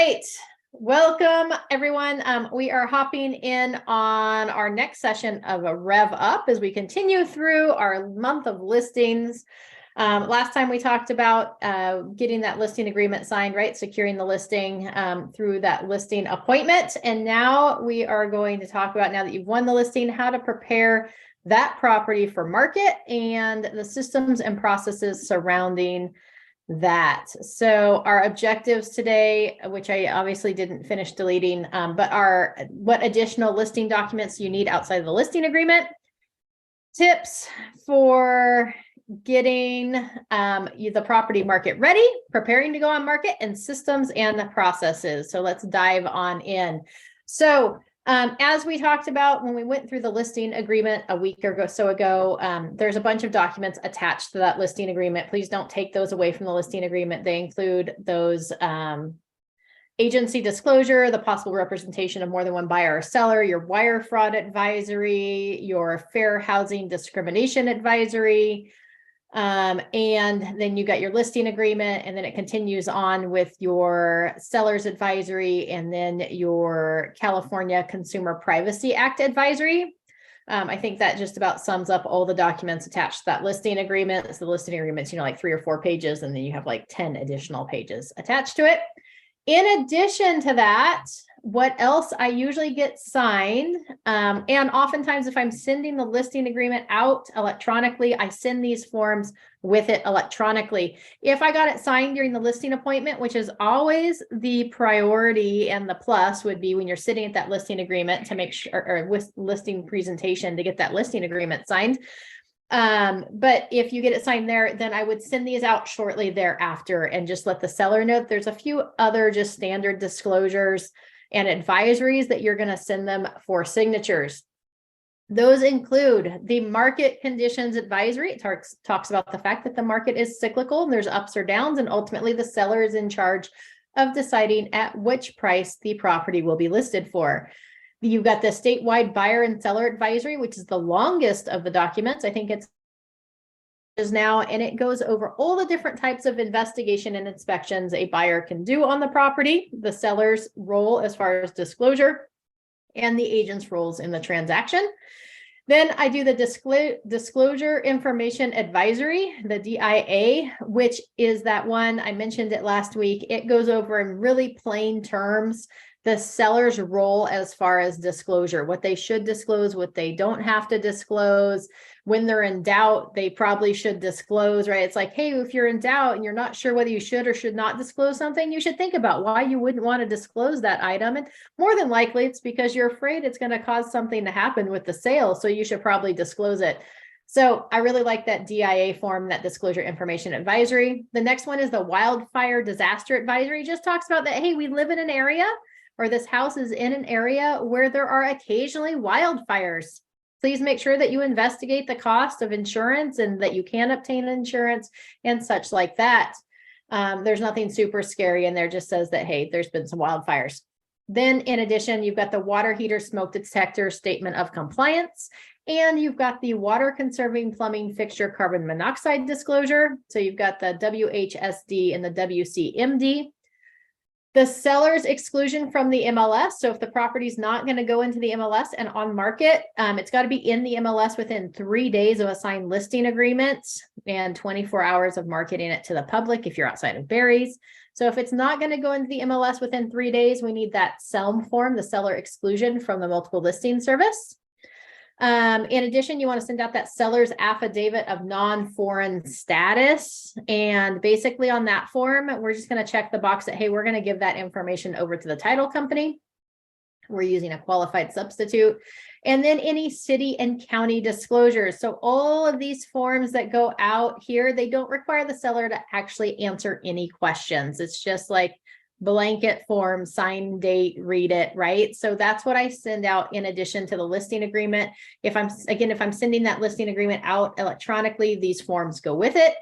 right. Welcome, everyone. We are hopping in on our next session of a Rev Up as we continue through our month of listings. Last time we talked about getting that listing agreement signed, right? Securing the listing through that listing appointment. And now we are going to talk about, now that you've won the listing, how to prepare that property for market and the systems and processes surrounding that. So our objectives today, which I obviously didn't finish deleting, but are what additional listing documents you need outside of the listing agreement, tips for getting the property market ready, preparing to go on market, and systems and processes. So let's dive on in. So as we talked about when we went through the listing agreement a week or so ago, there's a bunch of documents attached to that listing agreement. Please don't take those away from the listing agreement. They include those agency disclosure, the possible representation of more than one buyer or seller, your wire fraud advisory, your fair housing discrimination advisory, and then you got your listing agreement, and then it continues on with your seller's advisory, and then your California Consumer Privacy Act advisory. I think that just about sums up all the documents attached to that listing agreement. It's the listing agreement's, like 3 or 4 pages, and then you have like 10 additional pages attached to it. In addition to that, what else I usually get signed, and oftentimes if I'm sending the listing agreement out electronically, I send these forms with it electronically. If I got it signed during the listing appointment, which is always the priority, and the plus would be when you're sitting at that listing agreement to make sure, or with listing presentation to get that listing agreement signed. But if you get it signed there, then I would send these out shortly thereafter and just let the seller know that there's a few other just standard disclosures and advisories that you're going to send them for signatures. Those include the market conditions advisory. It talks about the fact that the market is cyclical and there's ups or downs, and ultimately the seller is in charge of deciding at which price the property will be listed for. You've got the statewide buyer and seller advisory, which is the longest of the documents. I think it's now, and it goes over all the different types of investigation and inspections a buyer can do on the property, the seller's role as far as disclosure, and the agent's roles in the transaction. Then I do the disclosure information advisory, the DIA, which is that one, I mentioned it last week. It goes over in really plain terms the seller's role as far as disclosure, what they should disclose, what they don't have to disclose. When they're in doubt, they probably should disclose, right? It's like, hey, if you're in doubt and you're not sure whether you should or should not disclose something, you should think about why you wouldn't want to disclose that item. And more than likely, it's because you're afraid it's going to cause something to happen with the sale. So you should probably disclose it. So I really like that DIA form, that disclosure information advisory. The next one is the wildfire disaster advisory. It just talks about that, hey, we live in an area, or this house is in an area where there are occasionally wildfires. Please make sure that you investigate the cost of insurance and that you can obtain insurance and such like that. There's nothing super scary in there, just says that, hey, there's been some wildfires. Then in addition, you've got the water heater smoke detector statement of compliance, and you've got the water conserving plumbing fixture carbon monoxide disclosure. So you've got the WHSD and the WCMD. The seller's exclusion from the MLS. So if the property is not going to go into the MLS and on market, it's got to be in the MLS within 3 days of a signed listing agreement and 24 hours of marketing it to the public if you're outside of Barry's. So if it's not going to go into the MLS within 3 days, we need that SELM form, the seller exclusion from the multiple listing service. In addition, you want to send out that seller's affidavit of non-foreign status. And basically on that form, we're just going to check the box that, hey, we're going to give that information over to the title company. We're using a qualified substitute. And then any city and county disclosures. So all of these forms that go out here, they don't require the seller to actually answer any questions. It's just like blanket form, sign date, read it, right? So that's what I send out in addition to the listing agreement. If I'm sending that listing agreement out electronically, these forms go with it.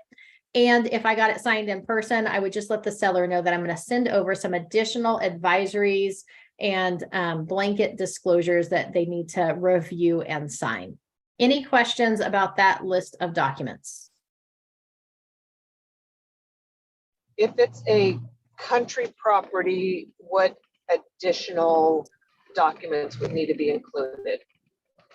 And if I got it signed in person, I would just let the seller know that I'm going to send over some additional advisories and blanket disclosures that they need to review and sign. Any questions about that list of documents? If it's a country property, what additional documents would need to be included?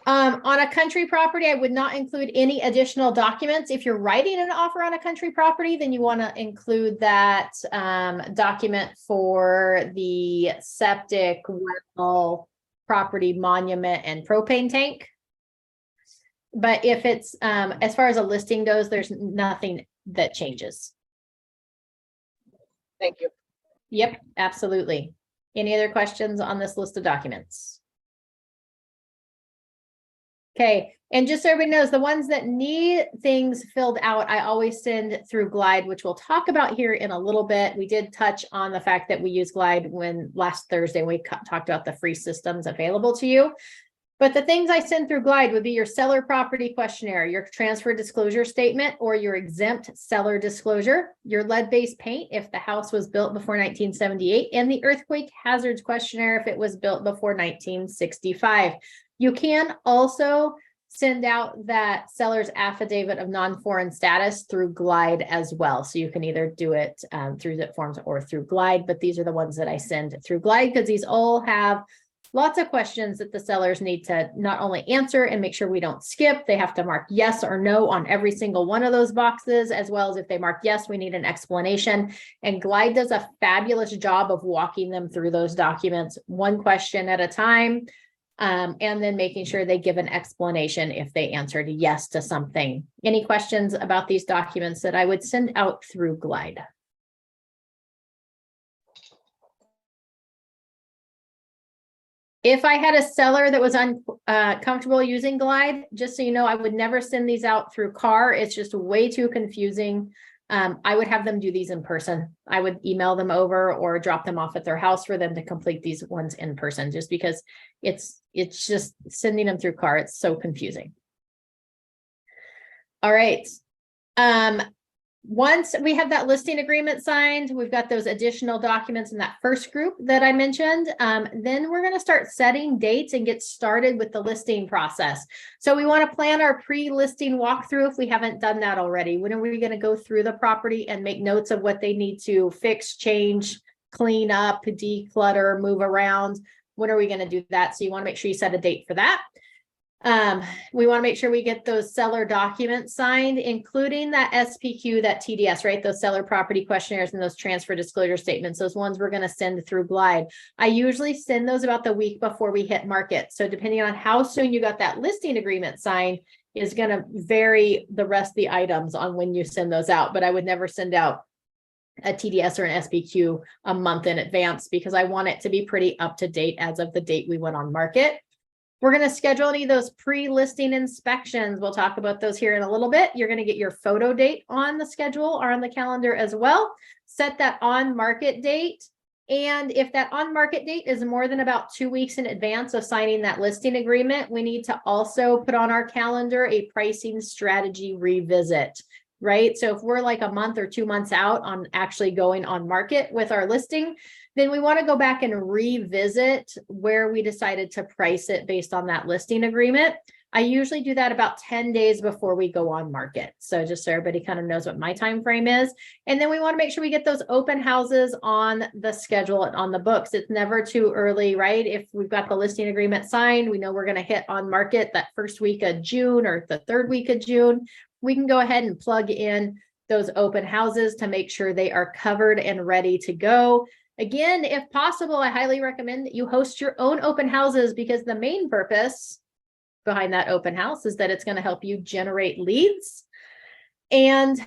On a country property, I would not include any additional documents. If you're writing an offer on a country property, then you want to include that document for the septic, well, property, monument, and propane tank. But if it's as far as a listing goes, there's nothing that changes. Thank you. Yep, absolutely. Any other questions on this list of documents? Okay, and just so everybody knows, the ones that need things filled out, I always send through Glide, which we'll talk about here in a little bit. We did touch on the fact that we use Glide when last Thursday we talked about the free systems available to you. But the things I send through Glide would be your seller property questionnaire, your transfer disclosure statement, or your exempt seller disclosure, your lead-based paint if the house was built before 1978, and the earthquake hazards questionnaire if it was built before 1965. You can also send out that seller's affidavit of non-foreign status through Glide as well. So you can either do it through Zip Forms or through Glide, but these are the ones that I send through Glide because these all have lots of questions that the sellers need to not only answer and make sure we don't skip, they have to mark yes or no on every single one of those boxes, as well as if they mark yes, we need an explanation. And Glide does a fabulous job of walking them through those documents, one question at a time, and then making sure they give an explanation if they answered yes to something. Any questions about these documents that I would send out through Glide? If I had a seller that was uncomfortable using Glide, just so you know, I would never send these out through CAR. It's just way too confusing. I would have them do these in person. I would email them over or drop them off at their house for them to complete these ones in person, just because it's just sending them through CAR. It's so confusing. All right. Once we have that listing agreement signed, we've got those additional documents in that first group that I mentioned. Then we're going to start setting dates and get started with the listing process. So we want to plan our pre-listing walkthrough if we haven't done that already. When are we going to go through the property and make notes of what they need to fix, change, clean up, declutter, move around? When are we going to do that? So you want to make sure you set a date for that. We want to make sure we get those seller documents signed, including that SPQ, that TDS, right? Those seller property questionnaires and those transfer disclosure statements, those ones we're going to send through Glide. I usually send those about the week before we hit market. So depending on how soon you got that listing agreement signed is going to vary the rest of the items on when you send those out. But I would never send out a TDS or an SPQ a month in advance because I want it to be pretty up to date as of the date we went on market. We're going to schedule any of those pre-listing inspections. We'll talk about those here in a little bit. You're going to get your photo date on the schedule or on the calendar as well. Set that on market date. And if that on market date is more than about 2 weeks in advance of signing that listing agreement, we need to also put on our calendar a pricing strategy revisit, right? So if we're like a month or 2 months out on actually going on market with our listing, then we want to go back and revisit where we decided to price it based on that listing agreement. I usually do that about 10 days before we go on market. So just so everybody kind of knows what my time frame is. And then we want to make sure we get those open houses on the schedule, on the books. It's never too early, right? If we've got the listing agreement signed, we know we're going to hit on market that first week of June or the third week of June. We can go ahead and plug in those open houses to make sure they are covered and ready to go. Again, if possible, I highly recommend that you host your own open houses because the main purpose behind that open house is that it's going to help you generate leads. And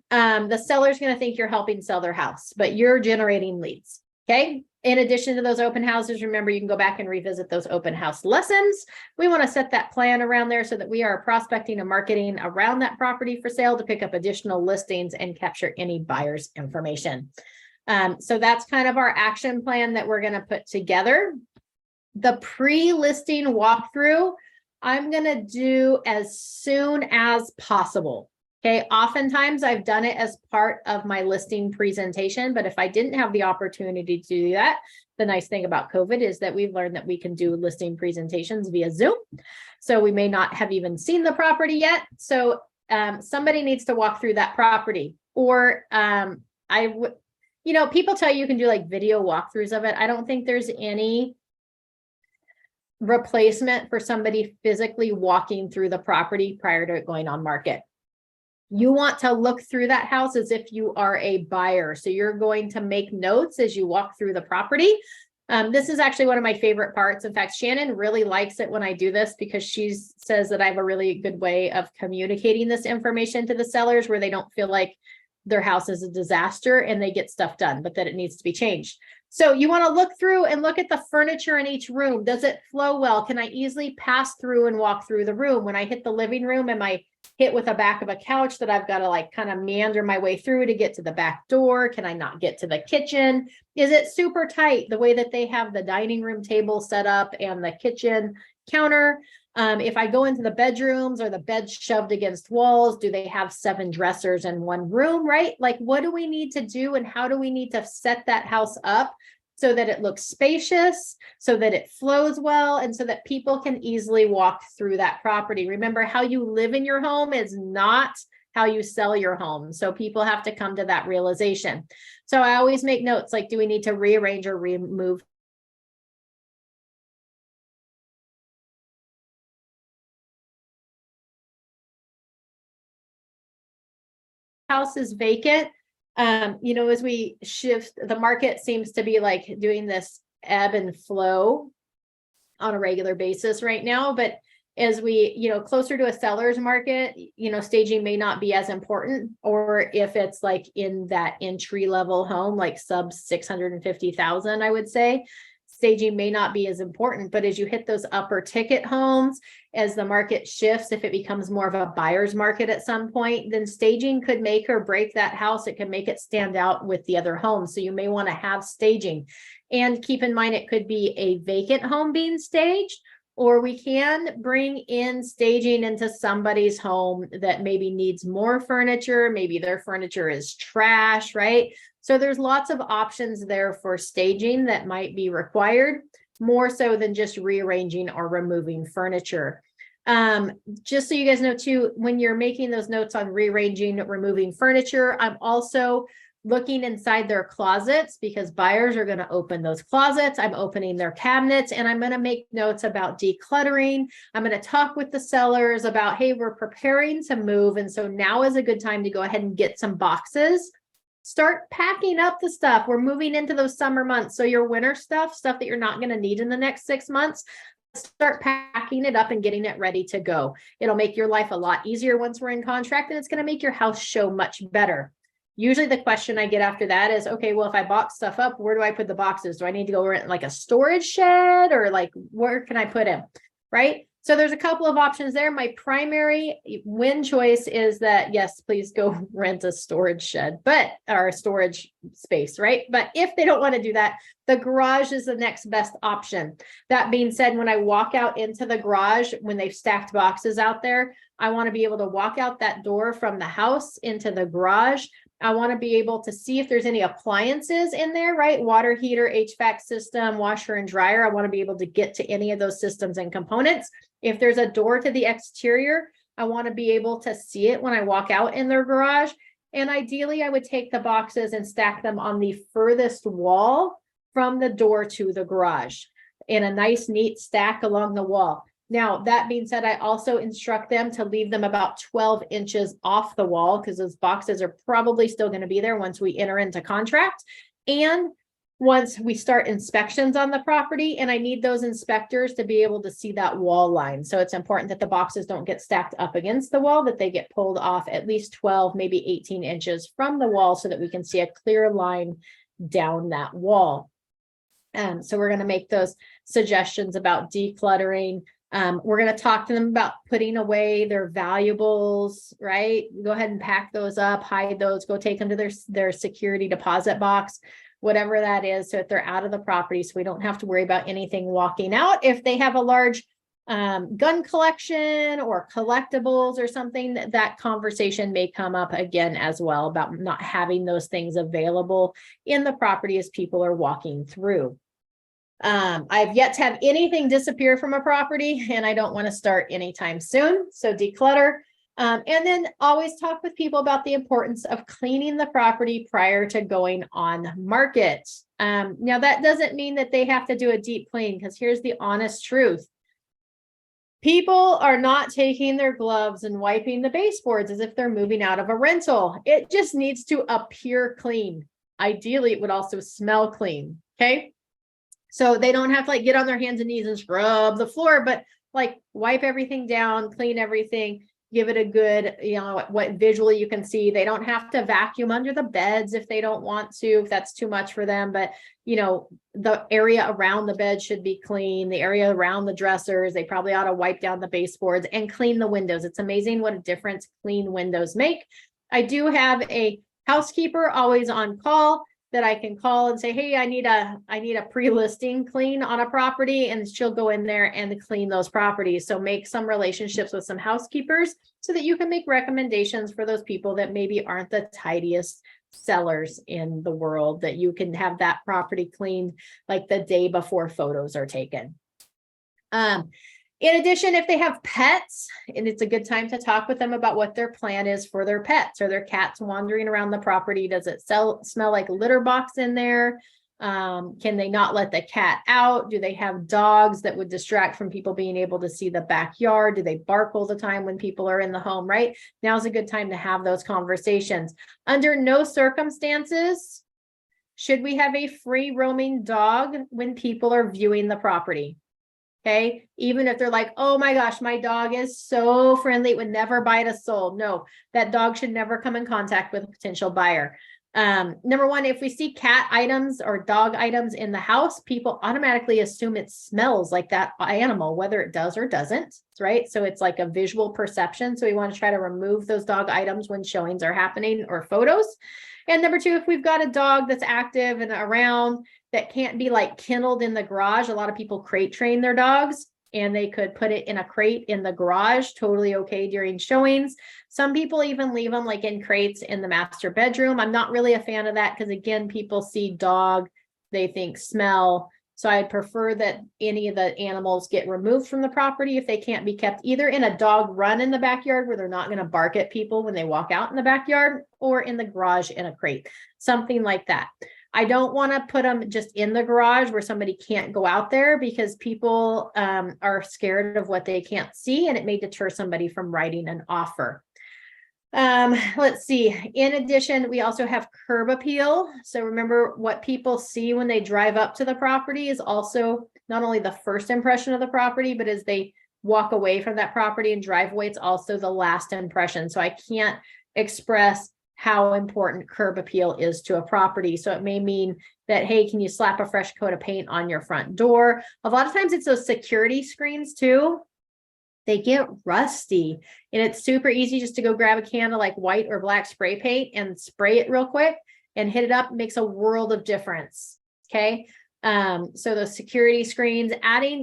the seller's going to think you're helping sell their house, but you're generating leads. Okay. In addition to those open houses, remember, you can go back and revisit those open house lessons. We want to set that plan around there so that we are prospecting and marketing around that property for sale to pick up additional listings and capture any buyer's information. So that's kind of our action plan that we're going to put together. The pre-listing walkthrough, I'm going to do as soon as possible. Okay. Oftentimes I've done it as part of my listing presentation, but if I didn't have the opportunity to do that, the nice thing about COVID is that we've learned that we can do listing presentations via Zoom. So we may not have even seen the property yet. So somebody needs to walk through that property, or you know, people tell you can do like video walkthroughs of it. I don't think there's any replacement for somebody physically walking through the property prior to it going on market. You want to look through that house as if you are a buyer. So you're going to make notes as you walk through the property. This is actually one of my favorite parts. In fact, Shannon really likes it when I do this because she says that I have a really good way of communicating this information to the sellers where they don't feel like their house is a disaster and they get stuff done, but that it needs to be changed. So you want to look through and look at the furniture in each room. Does it flow well? Can I easily pass through and walk through the room? When I hit the living room, am I hit with the back of a couch that I've got to like kind of meander my way through to get to the back door? Can I not get to the kitchen? Is it super tight the way that they have the dining room table set up and the kitchen counter? If I go into the bedrooms, or the beds shoved against walls, do they have 7 dressers in one room, right? Like, what do we need to do and how do we need to set that house up so that it looks spacious, so that it flows well, and so that people can easily walk through that property? Remember, how you live in your home is not how you sell your home. So people have to come to that realization. So I always make notes like, do we need to rearrange or remove house is vacant? You know, as we shift, the market seems to be like doing this ebb and flow on a regular basis right now. But as we, you know, closer to a seller's market, you know, staging may not be as important. Or if it's like in that entry level home, like sub 650,000, I would say staging may not be as important. But as you hit those upper ticket homes, as the market shifts, if it becomes more of a buyer's market at some point, then staging could make or break that house. It can make it stand out with the other homes. So you may want to have staging. And keep in mind, it could be a vacant home being staged, or we can bring in staging into somebody's home that maybe needs more furniture. Maybe their furniture is trash, right? So there's lots of options there for staging that might be required, more so than just rearranging or removing furniture. Just so you guys know too, when you're making those notes on rearranging, removing furniture, I'm also looking inside their closets, because buyers are going to open those closets. I'm opening their cabinets, and I'm going to make notes about decluttering. I'm going to talk with the sellers about, hey, we're preparing to move. And so now is a good time to go ahead and get some boxes. Start packing up the stuff. We're moving into those summer months. So your winter stuff that you're not going to need in the next 6 months, start packing it up and getting it ready to go. It'll make your life a lot easier once we're in contract, and it's going to make your house show much better. Usually the question I get after that is, okay, well, if I box stuff up, where do I put the boxes? Do I need to go rent like a storage shed, or like, where can I put them? Right? So there's a couple of options there. My primary win choice is that, yes, please go rent a storage shed, or a storage space, right? But if they don't want to do that, the garage is the next best option. That being said, when I walk out into the garage, when they've stacked boxes out there, I want to be able to walk out that door from the house into the garage. I want to be able to see if there's any appliances in there, right? Water heater, HVAC system, washer and dryer. I want to be able to get to any of those systems and components. If there's a door to the exterior, I want to be able to see it when I walk out in their garage. And ideally, I would take the boxes and stack them on the furthest wall from the door to the garage in a nice, neat stack along the wall. Now, that being said, I also instruct them to leave them about 12 inches off the wall, because those boxes are probably still going to be there once we enter into contract. And once we start inspections on the property, and I need those inspectors to be able to see that wall line. So it's important that the boxes don't get stacked up against the wall, that they get pulled off at least 12, maybe 18 inches from the wall, so that we can see a clear line down that wall. So we're going to make those suggestions about decluttering. We're going to talk to them about putting away their valuables, right? Go ahead and pack those up, hide those, go take them to their security deposit box, whatever that is, so that they're out of the property, so we don't have to worry about anything walking out. If they have a large gun collection or collectibles or something, that conversation may come up again as well, about not having those things available in the property as people are walking through. I've yet to have anything disappear from a property, and I don't want to start anytime soon. So declutter. And then always talk with people about the importance of cleaning the property prior to going on market. Now that doesn't mean that they have to do a deep clean, because here's the honest truth. People are not taking their gloves and wiping the baseboards as if they're moving out of a rental. It just needs to appear clean. Ideally, it would also smell clean. Okay. So they don't have to like get on their hands and knees and scrub the floor, but like wipe everything down, clean everything, give it a good, what visually you can see. They don't have to vacuum under the beds if they don't want to, if that's too much for them. But, the area around the bed should be clean. The area around the dressers, they probably ought to wipe down the baseboards and clean the windows. It's amazing what a difference clean windows make. I do have a housekeeper always on call that I can call and say, hey, I need a pre-listing clean on a property, and she'll go in there and clean those properties. So make some relationships with some housekeepers so that you can make recommendations for those people that maybe aren't the tidiest sellers in the world, that you can have that property cleaned like the day before photos are taken. In addition, if they have pets, and it's a good time to talk with them about what their plan is for their pets. Are their cats wandering around the property? Does it smell like a litter box in there? Can they not let the cat out? Do they have dogs that would distract from people being able to see the backyard? Do they bark all the time when people are in the home, right? Now's a good time to have those conversations. Under no circumstances should we have a free roaming dog when people are viewing the property. Okay, even if they're like, oh my gosh, my dog is so friendly, it would never bite a soul. No, that dog should never come in contact with a potential buyer. Number one, if we see cat items or dog items in the house, people automatically assume it smells like that animal, whether it does or doesn't, right? So it's like a visual perception. So we want to try to remove those dog items when showings are happening or photos. And number two, if we've got a dog that's active and around that can't be like kenneled in the garage, a lot of people crate train their dogs, and they could put it in a crate in the garage, totally okay during showings. Some people even leave them like in crates in the master bedroom. I'm not really a fan of that because, again, people see dog, they think smell. So I'd prefer that any of the animals get removed from the property if they can't be kept either in a dog run in the backyard where they're not going to bark at people when they walk out in the backyard, or in the garage in a crate, something like that. I don't want to put them just in the garage where somebody can't go out there, because people are scared of what they can't see, and it may deter somebody from writing an offer. Let's see. In addition, we also have curb appeal. So remember, what people see when they drive up to the property is also not only the first impression of the property, but as they walk away from that property and drive away, it's also the last impression. So I can't express how important curb appeal is to a property. So it may mean that, hey, can you slap a fresh coat of paint on your front door? A lot of times it's those security screens too. They get rusty, and it's super easy just to go grab a can of like white or black spray paint and spray it real quick and hit it up. It makes a world of difference. Okay. So those security screens,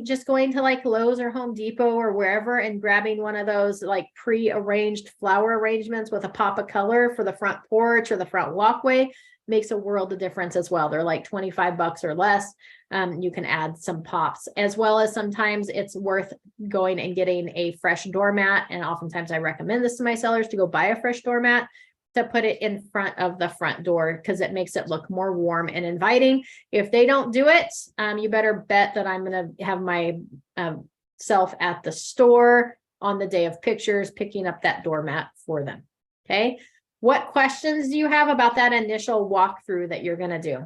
just going to like Lowe's or Home Depot or wherever and grabbing one of those like pre-arranged flower arrangements with a pop of color for the front porch or the front walkway makes a world of difference as well. They're like $25 or less. You can add some pops, as well as sometimes it's worth going and getting a fresh doormat. And oftentimes I recommend this to my sellers to go buy a fresh doormat to put it in front of the front door, because it makes it look more warm and inviting. If they don't do it, you better bet that I'm going to have my self at the store on the day of pictures, picking up that doormat for them. Okay. What questions do you have about that initial walkthrough that you're going to do?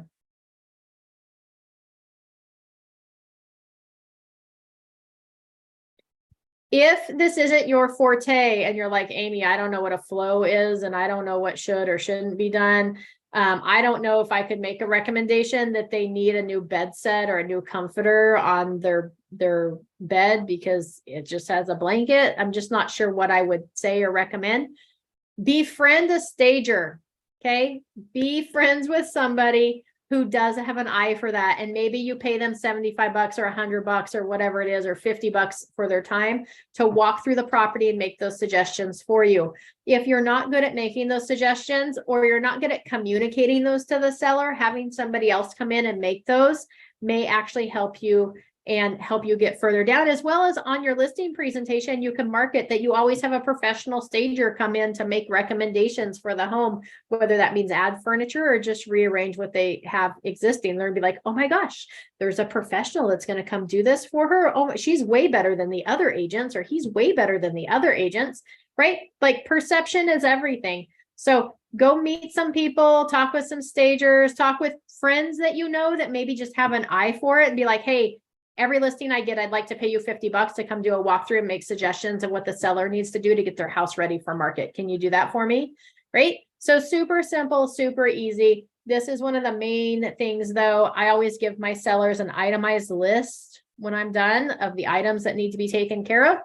If this isn't your forte and you're like, Amy, I don't know what a flow is, and I don't know what should or shouldn't be done. I don't know if I could make a recommendation that they need a new bed set or a new comforter on their bed because it just has a blanket. I'm just not sure what I would say or recommend. Befriend a stager. Okay. Be friends with somebody who does have an eye for that. And maybe you pay them $75 or $100 or whatever it is, or $50 for their time to walk through the property and make those suggestions for you. If you're not good at making those suggestions, or you're not good at communicating those to the seller, having somebody else come in and make those may actually help you and help you get further down, as well as on your listing presentation. You can mark it that you always have a professional stager come in to make recommendations for the home, whether that means add furniture or just rearrange what they have existing. They're gonna be like, oh my gosh, there's a professional that's going to come do this for her. Oh, she's way better than the other agents, or he's way better than the other agents, right? Like perception is everything. So go meet some people, talk with some stagers, talk with friends that you know that maybe just have an eye for it, and be like, hey, every listing I get, I'd like to pay you $50 to come do a walkthrough and make suggestions of what the seller needs to do to get their house ready for market. Can you do that for me? Right? So super simple, super easy. This is one of the main things though. I always give my sellers an itemized list when I'm done of the items that need to be taken care of.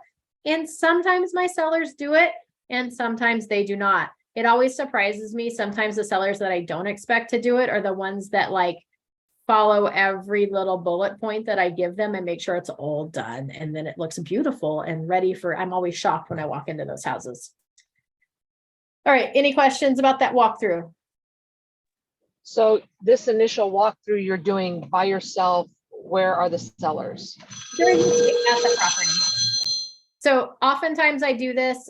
And sometimes my sellers do it and sometimes they do not. It always surprises me. Sometimes the sellers that I don't expect to do it are the ones that like follow every little bullet point that I give them and make sure it's all done. And then it looks beautiful and ready for, I'm always shocked when I walk into those houses. All right. Any questions about that walkthrough? So this initial walkthrough you're doing by yourself, where are the sellers? They're usually at the property. So oftentimes I do this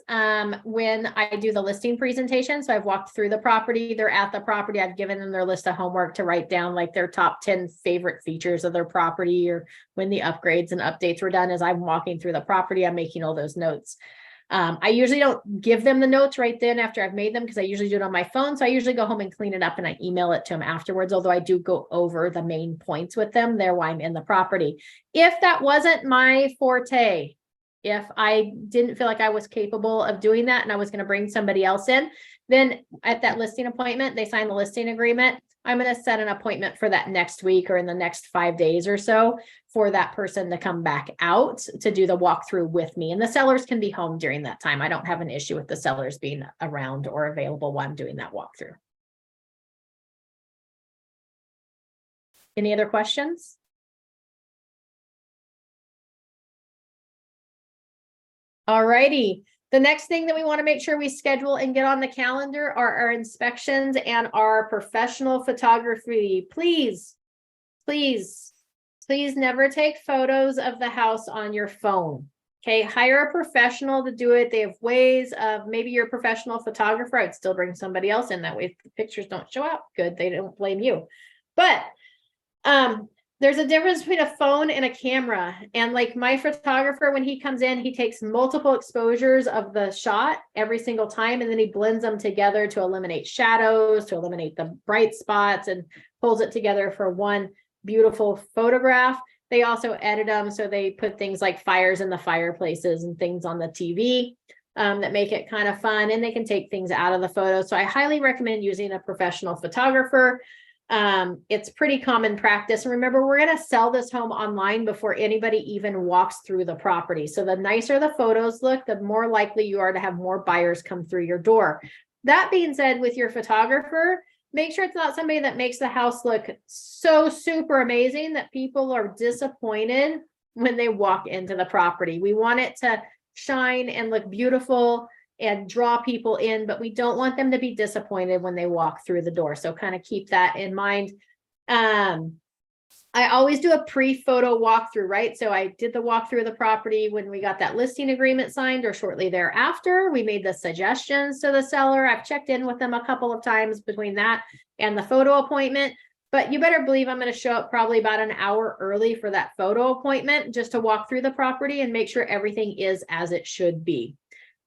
when I do the listing presentation. So I've walked through the property, they're at the property. I've given them their list of homework to write down like their top 10 favorite features of their property, or when the upgrades and updates were done. As I'm walking through the property, I'm making all those notes. I usually don't give them the notes right then after I've made them, because I usually do it on my phone. So I usually go home and clean it up and I email it to them afterwards, although I do go over the main points with them there while I'm in the property. If that wasn't my forte, if I didn't feel like I was capable of doing that and I was going to bring somebody else in, then at that listing appointment, they sign the listing agreement. I'm going to set an appointment for that next week or in the next 5 days or so for that person to come back out to do the walkthrough with me. And the sellers can be home during that time. I don't have an issue with the sellers being around or available while I'm doing that walkthrough. Any other questions? All righty. The next thing that we want to make sure we schedule and get on the calendar are our inspections and our professional photography. Please, please, please never take photos of the house on your phone. Okay, hire a professional to do it. They have ways of, maybe you're a professional photographer. I'd still bring somebody else in, that way if the pictures don't show up good, they don't blame you. But there's a difference between a phone and a camera. And like my photographer, when he comes in, he takes multiple exposures of the shot every single time, and then he blends them together to eliminate shadows, to eliminate the bright spots, and pulls it together for one beautiful photograph. They also edit them, so they put things like fires in the fireplaces and things on the TV that make it kind of fun, and they can take things out of the photo. So I highly recommend using a professional photographer. It's pretty common practice. And remember, we're going to sell this home online before anybody even walks through the property. So the nicer the photos look, the more likely you are to have more buyers come through your door. That being said, with your photographer, make sure it's not somebody that makes the house look so super amazing that people are disappointed when they walk into the property. We want it to shine and look beautiful and draw people in, but we don't want them to be disappointed when they walk through the door. So kind of keep that in mind. I always do a pre-photo walkthrough, right? So I did the walkthrough of the property when we got that listing agreement signed, or shortly thereafter. We made the suggestions to the seller. I've checked in with them a couple of times between that and the photo appointment, but you better believe I'm going to show up probably about an hour early for that photo appointment, just to walk through the property and make sure everything is as it should be.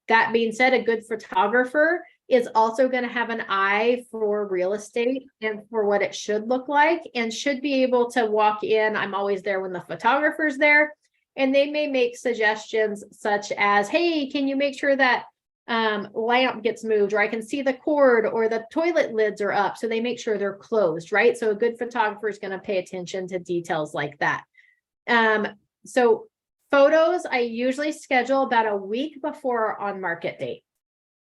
That being said, a good photographer is also going to have an eye for real estate and for what it should look like, and should be able to walk in. I'm always there when the photographer's there, and they may make suggestions such as, hey, can you make sure that lamp gets moved, or I can see the cord, or the toilet lids are up. So they make sure they're closed, right? So a good photographer is going to pay attention to details like that. So photos, I usually schedule about a week before our on-market date,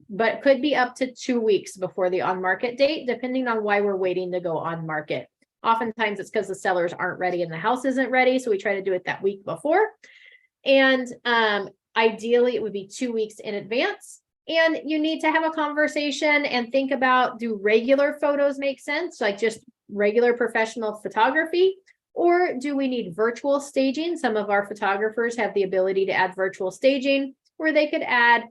but could be up to 2 weeks before the on-market date, depending on why we're waiting to go on market. Oftentimes it's because the sellers aren't ready and the house isn't ready, so we try to do it that week before. And ideally, it would be 2 weeks in advance. And you need to have a conversation and think about, do regular photos make sense, like just regular professional photography? Or do we need virtual staging? Some of our photographers have the ability to add virtual staging where they could add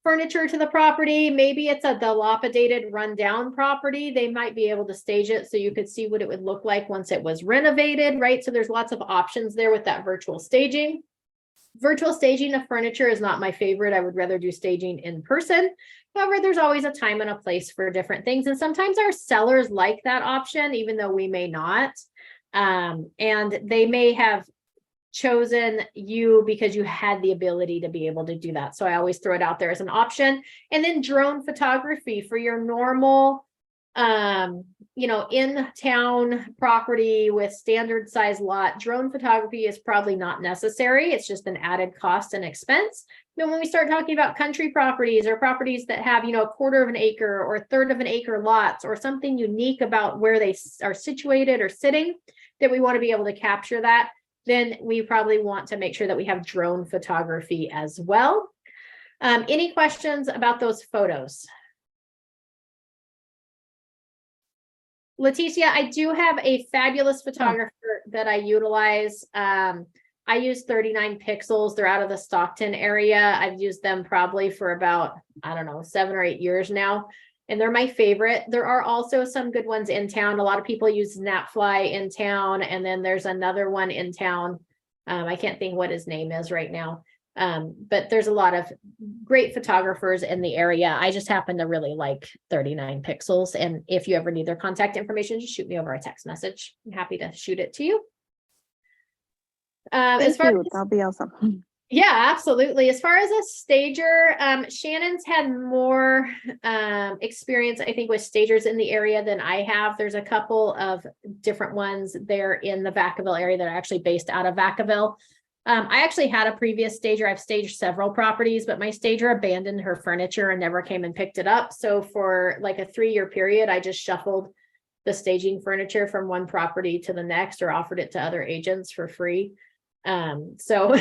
furniture to the property. Maybe it's a dilapidated, rundown property. They might be able to stage it so you could see what it would look like once it was renovated, right? So there's lots of options there with that virtual staging. Virtual staging of furniture is not my favorite. I would rather do staging in person. However, there's always a time and a place for different things. And sometimes our sellers like that option, even though we may not. And they may have chosen you because you had the ability to be able to do that. So I always throw it out there as an option. And then drone photography for your normal, in town property with standard size lot. Drone photography is probably not necessary. It's just an added cost and expense. Then when we start talking about country properties or properties that have, a quarter of an acre or a third of an acre lots or something unique about where they are situated or sitting, that we want to be able to capture that, then we probably want to make sure that we have drone photography as well. Any questions about those photos? Leticia, I do have a fabulous photographer that I utilize. I use 39 pixels. They're out of the Stockton area. I've used them probably for about, 7 or 8 years now. And they're my favorite. There are also some good ones in town. A lot of people use Snapfly in town. And then there's another one in town. I can't think what his name is right now. But there's a lot of great photographers in the area. I just happen to really like 39 pixels. And if you ever need their contact information, just shoot me over a text message. I'm happy to shoot it to you. That'll be awesome. Yeah, absolutely. As far as a stager, Shannon's had more experience, I think, with stagers in the area than I have. There's a couple of different ones there in the Vacaville area that are actually based out of Vacaville. I actually had a previous stager. I've staged several properties, but my stager abandoned her furniture and never came and picked it up. So for like a 3-year period, I just shuffled the staging furniture from one property to the next or offered it to other agents for free. So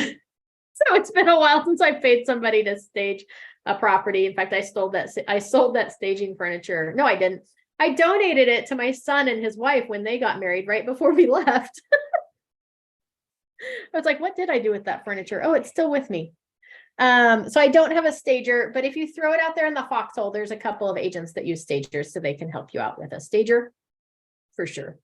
it's been a while since I paid somebody to stage a property. In fact, I sold that staging furniture. No, I didn't. I donated it to my son and his wife when they got married right before we left. I was like, what did I do with that furniture? Oh, it's still with me. So I don't have a stager, but if you throw it out there in the foxhole, there's a couple of agents that use stagers, so they can help you out with a stager for sure.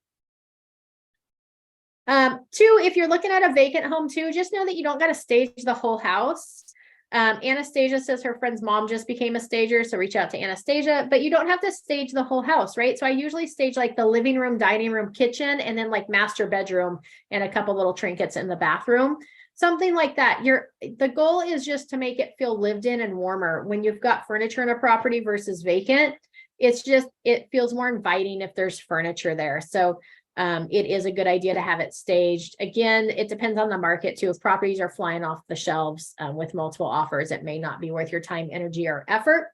2, if you're looking at a vacant home too, just know that you don't got to stage the whole house. Anastasia says her friend's mom just became a stager, so reach out to Anastasia, but you don't have to stage the whole house, right? So I usually stage like the living room, dining room, kitchen, and then like master bedroom and a couple little trinkets in the bathroom. Something like that. The goal is just to make it feel lived in and warmer. When you've got furniture in a property versus vacant, it feels more inviting if there's furniture there. So it is a good idea to have it staged. Again, it depends on the market too. If properties are flying off the shelves with multiple offers, it may not be worth your time, energy, or effort.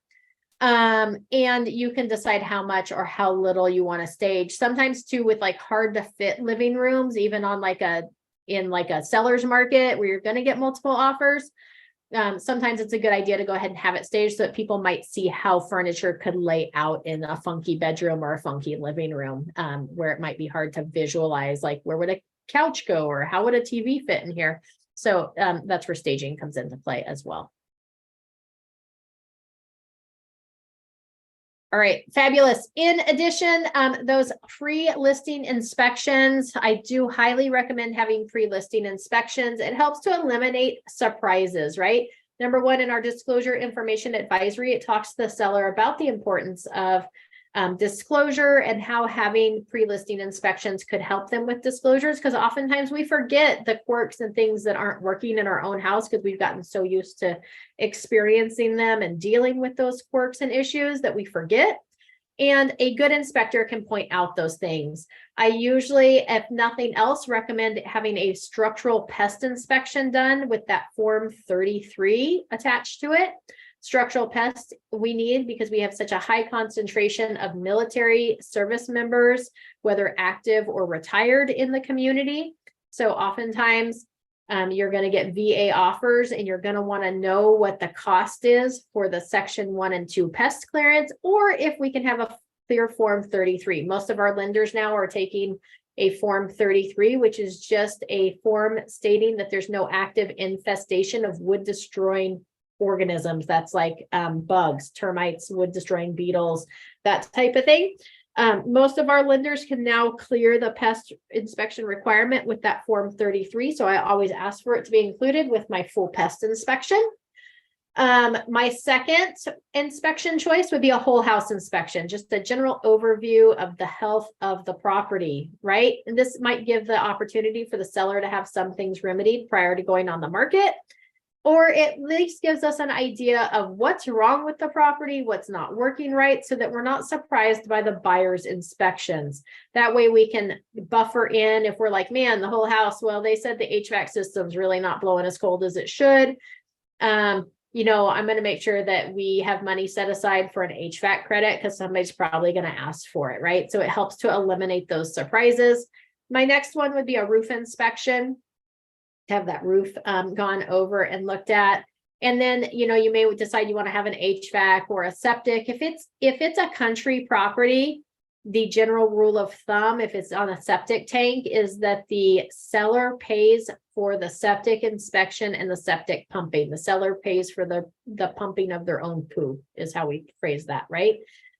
And you can decide how much or how little you want to stage. Sometimes too, with like hard to fit living rooms, even on in a seller's market where you're going to get multiple offers. Sometimes it's a good idea to go ahead and have it staged so that people might see how furniture could lay out in a funky bedroom or a funky living room, where it might be hard to visualize, like where would a couch go or how would a TV fit in here? So that's where staging comes into play as well. All right, fabulous. In addition, those pre-listing inspections, I do highly recommend having pre-listing inspections. It helps to eliminate surprises, right? Number 1, in our disclosure information advisory, it talks to the seller about the importance of disclosure and how having pre-listing inspections could help them with disclosures, because oftentimes we forget the quirks and things that aren't working in our own house because we've gotten so used to experiencing them and dealing with those quirks and issues that we forget. And a good inspector can point out those things. I usually, if nothing else, recommend having a structural pest inspection done with that Form 33 attached to it. Structural pest we need because we have such a high concentration of military service members, whether active or retired in the community. So oftentimes you're going to get VA offers and you're going to want to know what the cost is for the Section 1 and 2 pest clearance, or if we can have a clear Form 33. Most of our lenders now are taking a Form 33, which is just a form stating that there's no active infestation of wood destroying organisms. That's like bugs, termites, wood destroying beetles, that type of thing. Most of our lenders can now clear the pest inspection requirement with that Form 33. So I always ask for it to be included with my full pest inspection. My second inspection choice would be a whole house inspection, just a general overview of the health of the property, right? And this might give the opportunity for the seller to have some things remedied prior to going on the market, or at least gives us an idea of what's wrong with the property, what's not working right, so that we're not surprised by the buyer's inspections. That way we can buffer in if we're like, man, the whole house, well, they said the HVAC system's really not blowing as cold as it should. You know, I'm going to make sure that we have money set aside for an HVAC credit because somebody's probably going to ask for it, right? So it helps to eliminate those surprises. My next one would be a roof inspection. Have that roof gone over and looked at. And then, you know, you may decide you want to have an HVAC or a septic. If it's a country property, the general rule of thumb, if it's on a septic tank, is that the seller pays for the septic inspection and the septic pumping. The seller pays for the pumping of their own poo, is how we phrase that, right?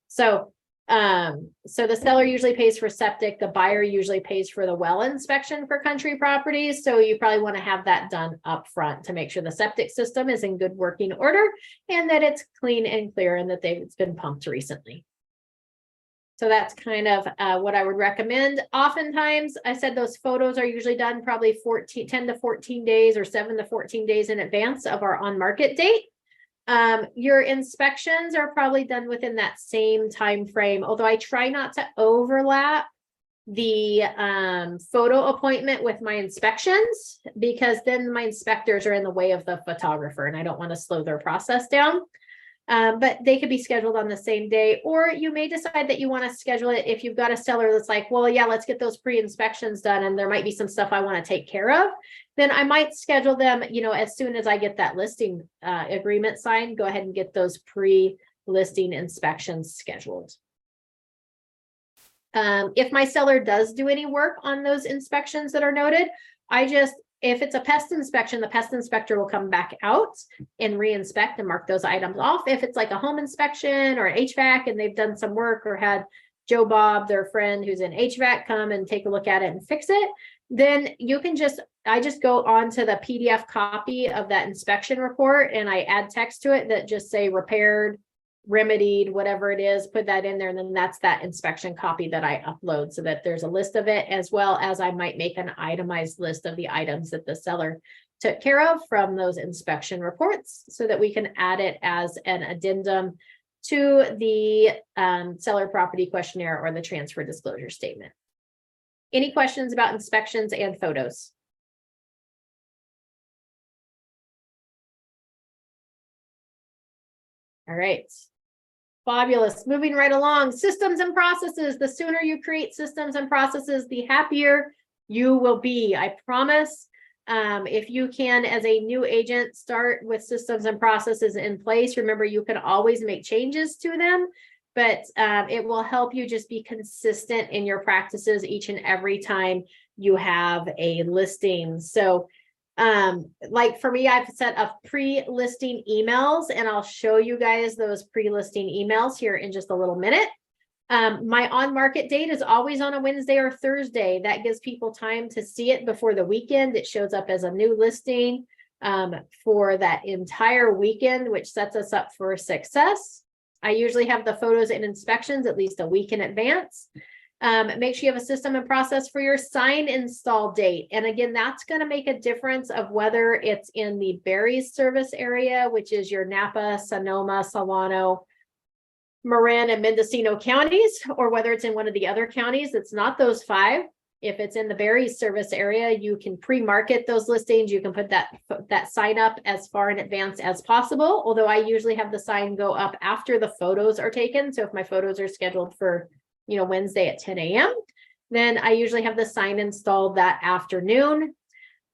So the seller usually pays for septic, the buyer usually pays for the well inspection for country properties. So you probably want to have that done up front to make sure the septic system is in good working order and that it's clean and clear and that it's been pumped recently. So that's kind of what I would recommend. Oftentimes, I said those photos are usually done probably 10 to 14 days or 7 to 14 days in advance of our on market date. Your inspections are probably done within that same time frame, although I try not to overlap the photo appointment with my inspections, because then my inspectors are in the way of the photographer and I don't want to slow their process down. But they could be scheduled on the same day, or you may decide that you want to schedule it if you've got a seller that's like, well, yeah, let's get those pre-inspections done and there might be some stuff I want to take care of. Then I might schedule them, you know, as soon as I get that listing agreement signed, go ahead and get those pre-listing inspections scheduled. If my seller does do any work on those inspections that are noted, if it's a pest inspection, the pest inspector will come back out and re-inspect and mark those items off. If it's like a home inspection or an HVAC and they've done some work or had Joe Bob, their friend who's in HVAC, come and take a look at it and fix it, then I just go on to the PDF copy of that inspection report and I add text to it that just say repaired, remedied, whatever it is, put that in there. And then that's that inspection copy that I upload so that there's a list of it, as well as I might make an itemized list of the items that the seller took care of from those inspection reports so that we can add it as an addendum to the seller property questionnaire or the transfer disclosure statement. Any questions about inspections and photos? All right. Fabulous. Moving right along. Systems and processes. The sooner you create systems and processes, the happier you will be. I promise. If you can, as a new agent, start with systems and processes in place, remember you can always make changes to them, but it will help you just be consistent in your practices each and every time you have a listing. So like for me, I've set up pre-listing emails and I'll show you guys those pre-listing emails here in just a little minute. My on-market date is always on a Wednesday or Thursday. That gives people time to see it before the weekend. It shows up as a new listing for that entire weekend, which sets us up for success. I usually have the photos and inspections at least a week in advance. Make sure you have a system and process for your sign install date. And again, that's going to make a difference of whether it's in the Berries service area, which is your Napa, Sonoma, Solano, Marin, and Mendocino counties, or whether it's in one of the other counties. It's not those 5. If it's in the Berries service area, you can pre-market those listings. You can put that sign up as far in advance as possible. Although I usually have the sign go up after the photos are taken. So if my photos are scheduled for Wednesday at 10 a.m., then I usually have the sign installed that afternoon.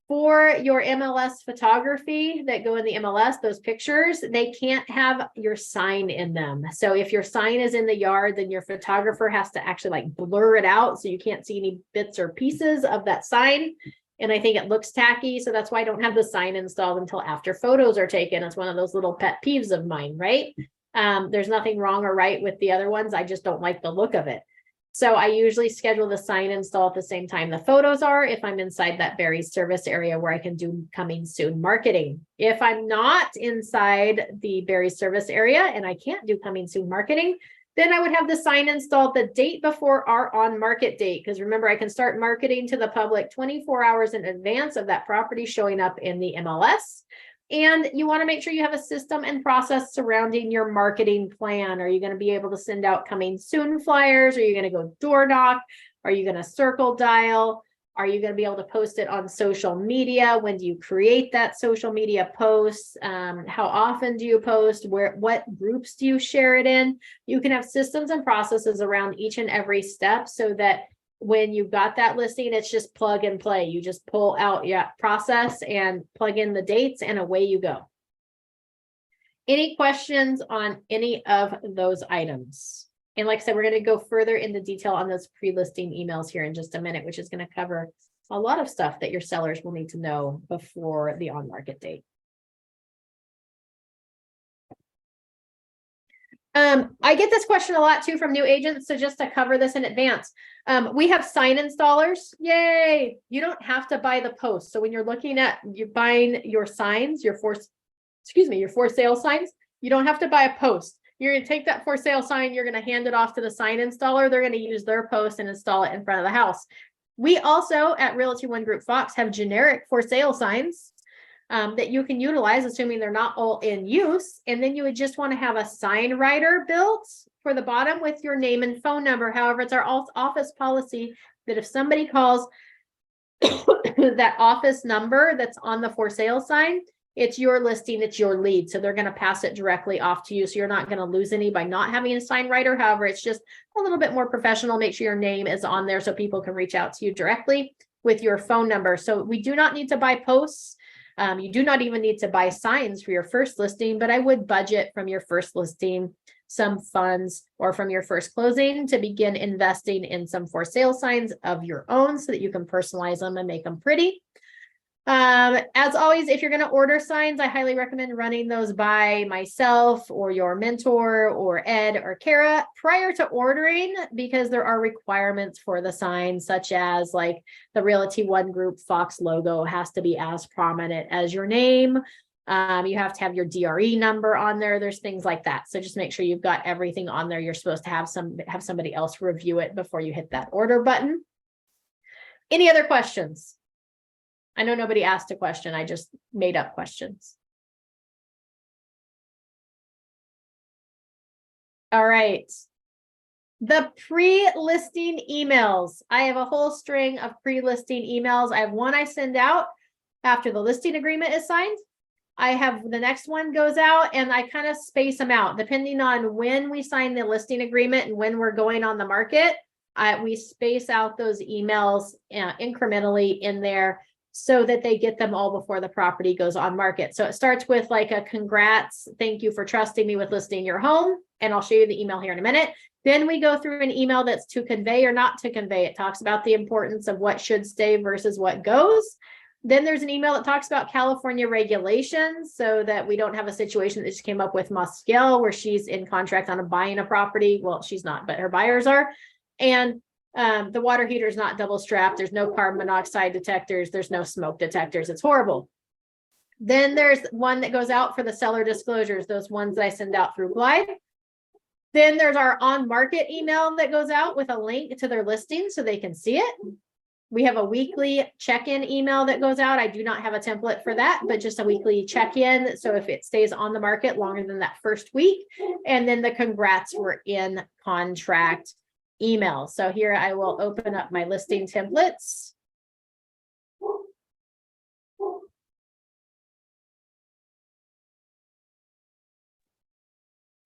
For your MLS photography that go in the MLS, those pictures, they can't have your sign in them. So if your sign is in the yard, then your photographer has to actually like blur it out so you can't see any bits or pieces of that sign. And I think it looks tacky. So that's why I don't have the sign installed until after photos are taken. It's one of those little pet peeves of mine, right? There's nothing wrong or right with the other ones. I just don't like the look of it. So I usually schedule the sign install at the same time the photos are, if I'm inside that Barry's service area where I can do coming soon marketing. If I'm not inside the Barry's service area and I can't do coming soon marketing, then I would have the sign installed the date before our on market date. Because remember, I can start marketing to the public 24 hours in advance of that property showing up in the MLS. And you want to make sure you have a system and process surrounding your marketing plan. Are you going to be able to send out coming soon flyers? Are you going to go door knock? Are you going to circle dial? Are you going to be able to post it on social media? When do you create that social media post? How often do you post? What groups do you share it in? You can have systems and processes around each and every step so that when you've got that listing, it's just plug and play. You just pull out your process and plug in the dates and away you go. Any questions on any of those items? And like I said, we're going to go further into detail on those pre-listing emails here in just a minute, which is going to cover a lot of stuff that your sellers will need to know before the on-market date. I get this question a lot too from new agents. So just to cover this in advance, we have sign installers. Yay. You don't have to buy the post. So when you're looking at you buying your signs, your for sale signs, you don't have to buy a post. You're going to take that for sale sign. You're going to hand it off to the sign installer. They're going to use their post and install it in front of the house. We also at Realty One Group Fox have generic for sale signs that you can utilize, assuming they're not all in use. And then you would just want to have a sign writer built for the bottom with your name and phone number. However, it's our office policy that if somebody calls that office number that's on the for sale sign, it's your listing, it's your lead. So they're going to pass it directly off to you. So you're not going to lose any by not having a sign writer. However, it's just a little bit more professional. Make sure your name is on there so people can reach out to you directly with your phone number. So we do not need to buy posts. You do not even need to buy signs for your first listing, but I would budget from your first listing some funds or from your first closing to begin investing in some for sale signs of your own so that you can personalize them and make them pretty. As always, if you're going to order signs, I highly recommend running those by myself or your mentor or Ed or Kara prior to ordering, because there are requirements for the sign, such as like the Realty One Group Fox logo has to be as prominent as your name. You have to have your DRE number on there. There's things like that. So just make sure you've got everything on there. You're supposed to have somebody else review it before you hit that order button. Any other questions? I know nobody asked a question. I just made up questions. All right. The pre-listing emails. I have a whole string of pre-listing emails. I have one I send out after the listing agreement is signed. I have the next one goes out and I kind of space them out depending on when we sign the listing agreement and when we're going on the market. We space out those emails incrementally in there, so that they get them all before the property goes on market. So it starts with like a congrats, thank you for trusting me with listing your home. And I'll show you the email here in a minute. Then we go through an email that's to convey or not to convey. It talks about the importance of what should stay versus what goes. Then there's an email that talks about California regulations so that we don't have a situation that just came up with Muskel where she's in contract on buying a property. Well, she's not, but her buyers are. And the water heater is not double strapped. There's no carbon monoxide detectors. There's no smoke detectors. It's horrible. Then there's one that goes out for the seller disclosures, those ones that I send out through Glide. Then there's our on market email that goes out with a link to their listing so they can see it. We have a weekly check-in email that goes out. I do not have a template for that, but just a weekly check-in. So if it stays on the market longer than that first week, and then the congrats were in contract email. So here I will open up my listing templates.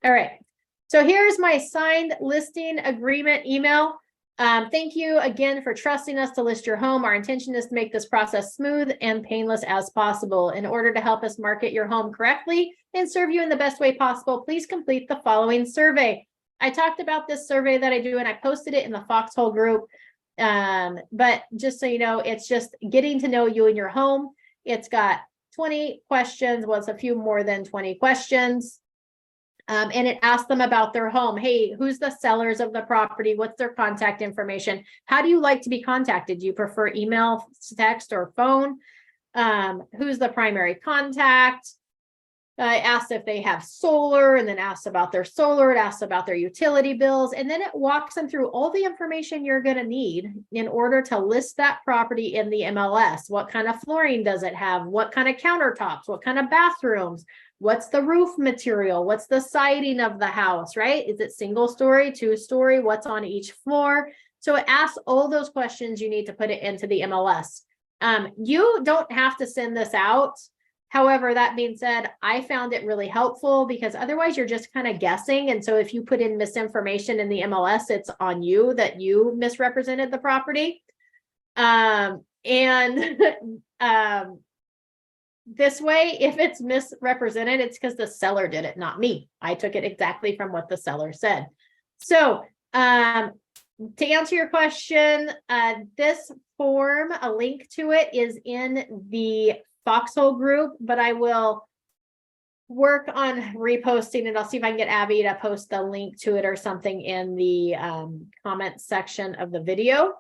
All right. So here's my signed listing agreement email. Thank you again for trusting us to list your home. Our intention is to make this process smooth and painless as possible. In order to help us market your home correctly and serve you in the best way possible, please complete the following survey. I talked about this survey that I do, and I posted it in the Foxhole group. But just so you know, it's just getting to know you and your home. It's got 20 questions. Well, it's a few more than 20 questions. And it asks them about their home. Hey, who's the sellers of the property? What's their contact information? How do you like to be contacted? Do you prefer email, text, or phone? Who's the primary contact? I asked if they have solar, and then asked about their solar. It asks about their utility bills, and then it walks them through all the information you're going to need in order to list that property in the MLS. What kind of flooring does it have? What kind of countertops? What kind of bathrooms? What's the roof material? What's the siding of the house, right? Is it single story, 2-story? What's on each floor? So it asks all those questions you need to put it into the MLS. You don't have to send this out. However, that being said, I found it really helpful because otherwise you're just kind of guessing. And so if you put in misinformation in the MLS, it's on you that you misrepresented the property. This way, if it's misrepresented, it's because the seller did it, not me. I took it exactly from what the seller said. So to answer your question, this form, a link to it is in the Foxhole group, but I will work on reposting it. I'll see if I can get Abby to post the link to it or something in the comments section of the video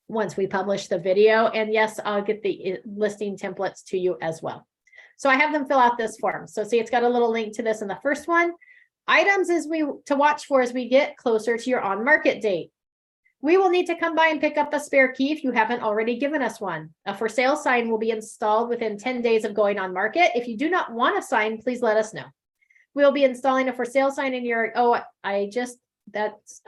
once we publish the video. And yes, I'll get the listing templates to you as well. So I have them fill out this form. So see, it's got a little link to this in the first one. Items to watch for as we get closer to your on market date. We will need to come by and pick up a spare key if you haven't already given us one. A for sale sign will be installed within 10 days of going on market. If you do not want a sign, please let us know. We'll be installing a for sale sign in your, that's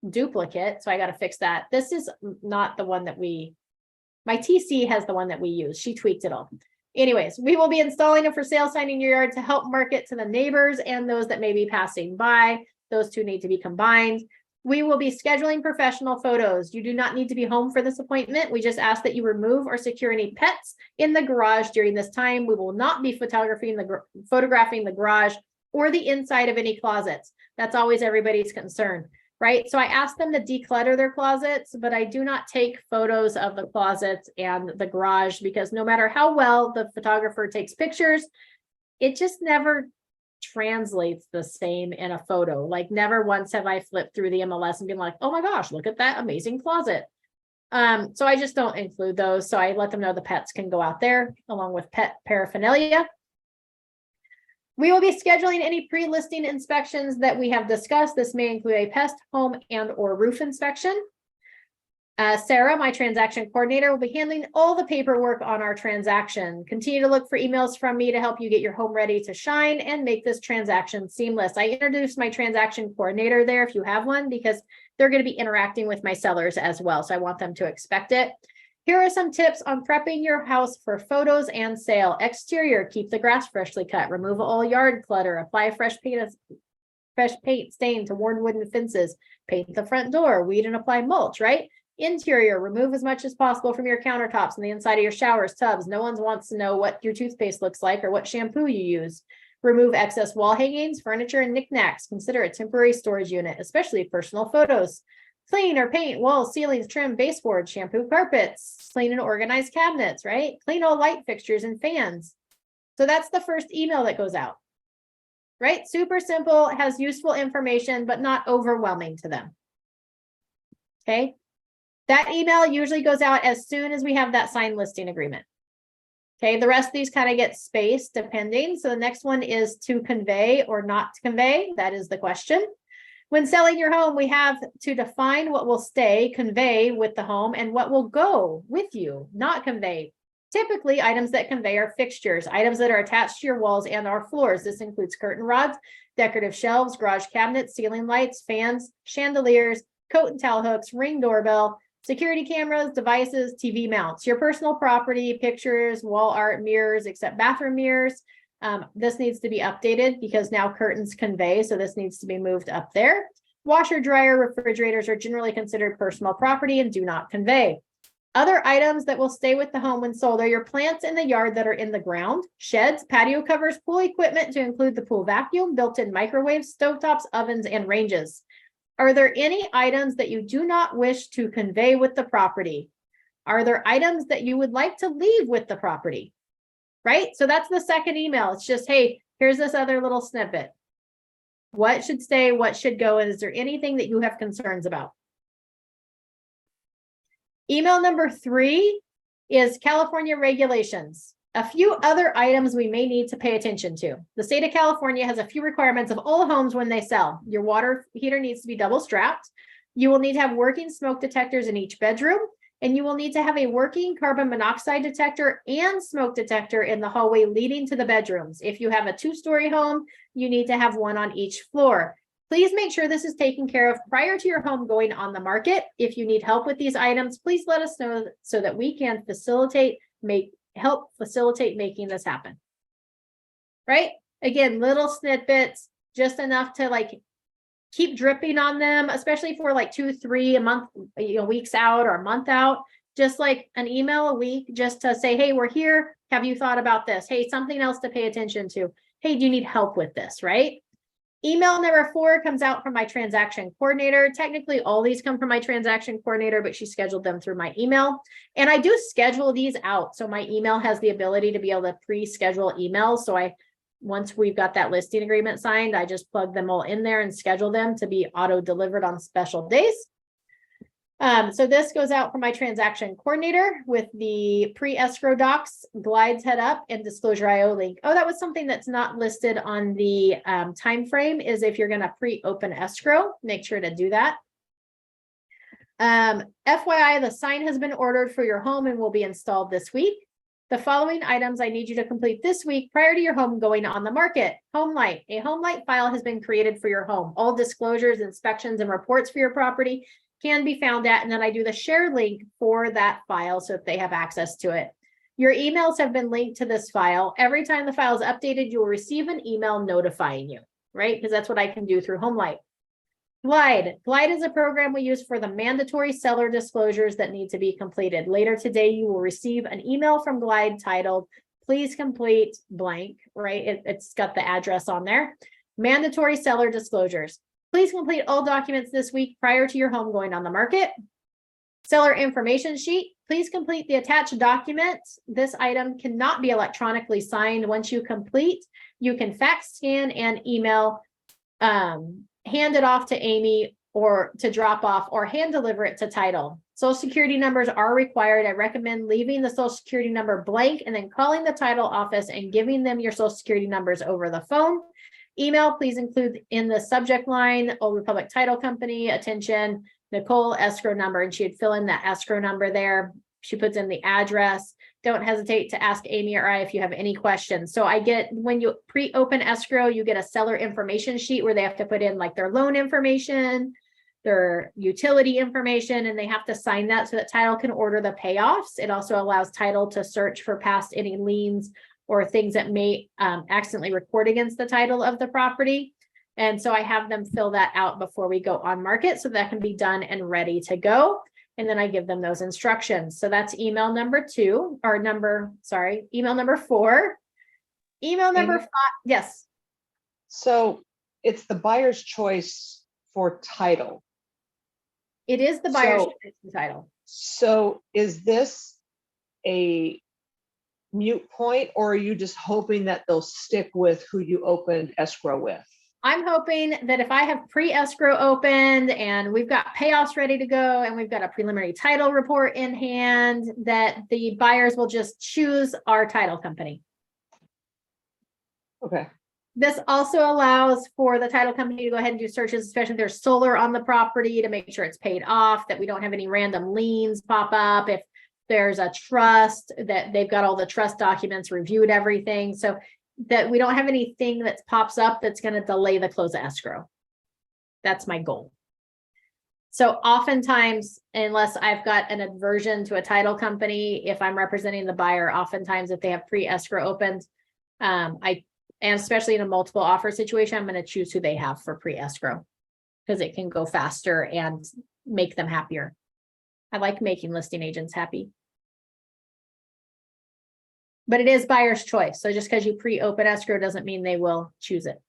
duplicate. So I got to fix that. This is not the one that my TC has the one that we use. She tweaked it all. Anyways, we will be installing a for sale sign in your yard to help market to the neighbors and those that may be passing by. Those two need to be combined. We will be scheduling professional photos. You do not need to be home for this appointment. We just ask that you remove or secure any pets in the garage during this time. We will not be photographing the garage or the inside of any closets. That's always everybody's concern, right? So I asked them to declutter their closets, but I do not take photos of the closets and the garage because no matter how well the photographer takes pictures, it just never translates the same in a photo. Like never once have I flipped through the MLS and been like, oh my gosh, look at that amazing closet. So I just don't include those. So I let them know the pets can go out there along with pet paraphernalia. We will be scheduling any pre-listing inspections that we have discussed. This may include a pest, home, and or roof inspection. Sarah, my transaction coordinator, will be handling all the paperwork on our transaction. Continue to look for emails from me to help you get your home ready to shine and make this transaction seamless. I introduced my transaction coordinator there if you have one, because they're going to be interacting with my sellers as well. So I want them to expect it. Here are some tips on prepping your house for photos and sale. Exterior, keep the grass freshly cut, remove all yard clutter, apply fresh paint stain to worn wooden fences, paint the front door, weed and apply mulch, right? Interior, remove as much as possible from your countertops and the inside of your showers, tubs. No one wants to know what your toothpaste looks like or what shampoo you use. Remove excess wall hangings, furniture, and knickknacks. Consider a temporary storage unit, especially personal photos. Clean or paint walls, ceilings, trim, baseboards, shampoo carpets, clean and organize cabinets, right? Clean all light fixtures and fans. So that's the first email that goes out, right? Super simple, has useful information, but not overwhelming to them. Okay. That email usually goes out as soon as we have that signed listing agreement. Okay, the rest of these kind of get spaced depending. So the next one is to convey or not to convey. That is the question. When selling your home, we have to define what will stay, convey with the home, and what will go with you, not convey. Typically, items that convey are fixtures, items that are attached to your walls and our floors. This includes curtain rods, decorative shelves, garage cabinets, ceiling lights, fans, chandeliers, coat and towel hooks, Ring doorbell, security cameras, devices, TV mounts, your personal property, pictures, wall art, mirrors, except bathroom mirrors. This needs to be updated because now curtains convey, so this needs to be moved up there. Washer, dryer, refrigerators are generally considered personal property and do not convey. Other items that will stay with the home when sold are your plants in the yard that are in the ground, sheds, patio covers, pool equipment to include the pool vacuum, built-in microwaves, stovetops, ovens, and ranges. Are there any items that you do not wish to convey with the property? Are there items that you would like to leave with the property? Right? So that's the second email. It's just, hey, here's this other little snippet. What should stay, what should go, and is there anything that you have concerns about? Email number 3 is California regulations. A few other items we may need to pay attention to. The state of California has a few requirements of all homes when they sell. Your water heater needs to be double strapped. You will need to have working smoke detectors in each bedroom, and you will need to have a working carbon monoxide detector and smoke detector in the hallway leading to the bedrooms. If you have a 2-story home, you need to have one on each floor. Please make sure this is taken care of prior to your home going on the market. If you need help with these items, please let us know so that we can help facilitate making this happen. Right? Again, little snippets, just enough to like keep dripping on them, especially for like 2, 3 a month, weeks out or a month out. Just like an email a week, just to say, hey, we're here. Have you thought about this? Hey, something else to pay attention to. Hey, do you need help with this? Right? Email number 4 comes out from my transaction coordinator. Technically, all these come from my transaction coordinator, but she scheduled them through my email. And I do schedule these out. So my email has the ability to be able to pre-schedule emails. So once we've got that listing agreement signed, I just plug them all in there and schedule them to be auto-delivered on special days. So this goes out from my transaction coordinator with the pre-escrow docs, glides head up, and disclosure IO link. Oh, that was something that's not listed on the time frame, is if you're going to pre-open escrow, make sure to do that. FYI, the sign has been ordered for your home and will be installed this week. The following items I need you to complete this week prior to your home going on the market. Home light. A home light file has been created for your home. All disclosures, inspections, and reports for your property can be found at, and then I do the share link for that file so if they have access to it. Your emails have been linked to this file. Every time the file is updated, you will receive an email notifying you, right? Because that's what I can do through HomeLight. Glide. Glide is a program we use for the mandatory seller disclosures that need to be completed. Later today, you will receive an email from Glide titled, please complete blank, right? It's got the address on there. Mandatory seller disclosures. Please complete all documents this week prior to your home going on the market. Seller information sheet. Please complete the attached document. This item cannot be electronically signed. Once you complete, you can fax, scan, and email, hand it off to Amy or to drop off, or hand deliver it to title. Social security numbers are required. I recommend leaving the social security number blank and then calling the title office and giving them your social security numbers over the phone. Email, please include in the subject line, Old Republic Title Company, attention, Nicole escrow number, and she'd fill in that escrow number there. She puts in the address. Don't hesitate to ask Amy or I if you have any questions. So I get, when you pre-open escrow, you get a seller information sheet where they have to put in like their loan information, their utility information, and they have to sign that so that title can order the payoffs. It also allows title to search for past any liens or things that may accidentally record against the title of the property. And so I have them fill that out before we go on market so that can be done and ready to go. And then I give them those instructions. So that's email number 4. Email number 4. Email number 5. Yes. So it's the buyer's choice for title. It is the buyer's choice for title. So is this a mute point, or are you just hoping that they'll stick with who you opened escrow with? I'm hoping that if I have pre-escrow opened and we've got payoffs ready to go and we've got a preliminary title report in hand, that the buyers will just choose our title company. Okay. This also allows for the title company to go ahead and do searches, especially if there's solar on the property, to make sure it's paid off, that we don't have any random liens pop up. If there's a trust, that they've got all the trust documents, reviewed everything, so that we don't have anything that pops up that's going to delay the close of escrow. That's my goal. So oftentimes, unless I've got an aversion to a title company, if I'm representing the buyer, oftentimes if they have pre-escrow opened, and especially in a multiple offer situation, I'm going to choose who they have for pre-escrow. because it can go faster and make them happier. I like making listing agents happy. But it is buyer's choice. So just because you pre-open escrow doesn't mean they will choose it.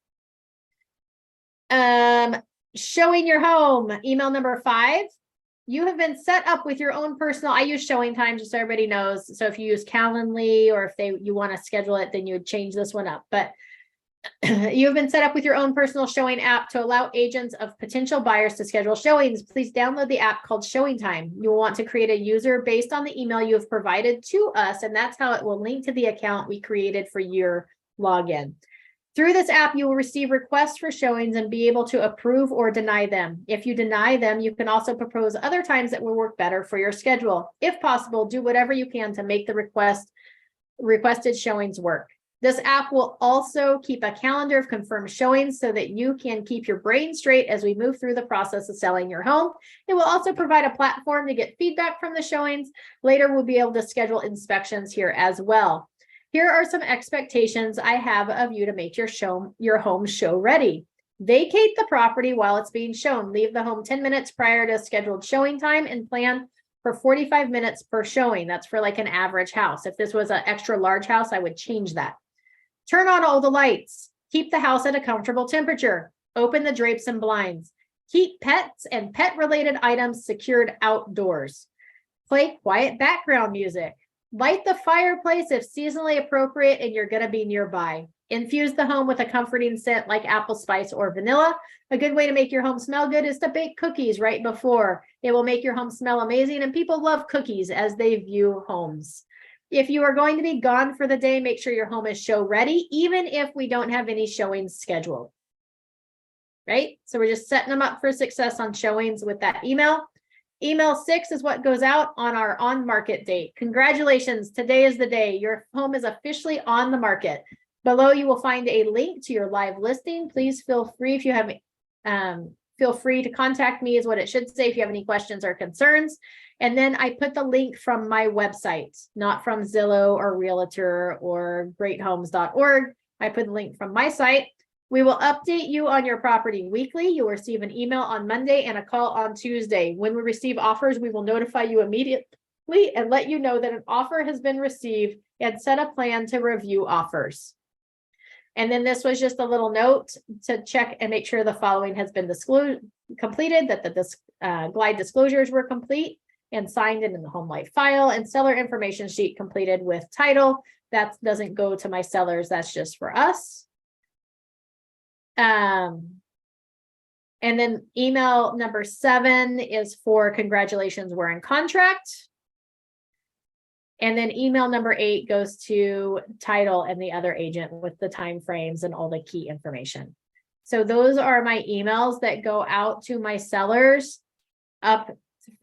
Showing your home, email number 5. You have been set up with your own personal, I use Showing Time just so everybody knows. So if you use Calendly or if you want to schedule it, then you would change this one up. But you have been set up with your own personal showing app to allow agents of potential buyers to schedule showings. Please download the app called Showing Time. You will want to create a user based on the email you have provided to us, and that's how it will link to the account we created for your login. Through this app, you will receive requests for showings and be able to approve or deny them. If you deny them, you can also propose other times that will work better for your schedule. If possible, do whatever you can to make the requested showings work. This app will also keep a calendar of confirmed showings so that you can keep your brain straight as we move through the process of selling your home. It will also provide a platform to get feedback from the showings. Later, we'll be able to schedule inspections here as well. Here are some expectations I have of you to make your home show ready. Vacate the property while it's being shown. Leave the home 10 minutes prior to scheduled showing time and plan for 45 minutes per showing. That's for like an average house. If this was an extra large house, I would change that. Turn on all the lights. Keep the house at a comfortable temperature. Open the drapes and blinds. Keep pets and pet-related items secured outdoors. Play quiet background music. Light the fireplace if seasonally appropriate and you're going to be nearby. Infuse the home with a comforting scent like apple spice or vanilla. A good way to make your home smell good is to bake cookies right before. It will make your home smell amazing, and people love cookies as they view homes. If you are going to be gone for the day, make sure your home is show ready, even if we don't have any showings scheduled. Right? So we're just setting them up for success on showings with that email. Email 6 is what goes out on our on market date. Congratulations. Today is the day. Your home is officially on the market. Below you will find a link to your live listing. Please feel free if you have feel free to contact me is what it should say if you have any questions or concerns. And then I put the link from my website, not from Zillow or Realtor or greathomes.org. I put the link from my site. We will update you on your property weekly. You'll receive an email on Monday and a call on Tuesday. When we receive offers, we will notify you immediately and let you know that an offer has been received and set a plan to review offers. And then this was just a little note to check and make sure the following has been completed, that the glide disclosures were complete and signed in the HomeLight file, and seller information sheet completed with title. That doesn't go to my sellers, that's just for us. And then email number 7 is for congratulations, we're in contract. And then email number 8 goes to title and the other agent with the time frames and all the key information. So those are my emails that go out to my sellers up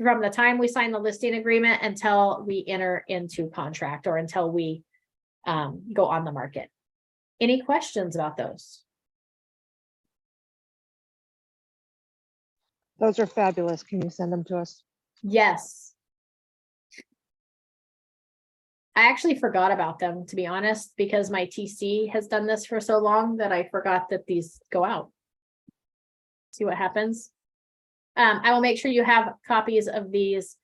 from the time we sign the listing agreement until we enter into contract or until we go on the market. Any questions about those? Those are fabulous. Can you send them to us? Yes. I actually forgot about them, to be honest, because my TC has done this for so long that I forgot that these go out. See what happens. I will make sure you have copies of these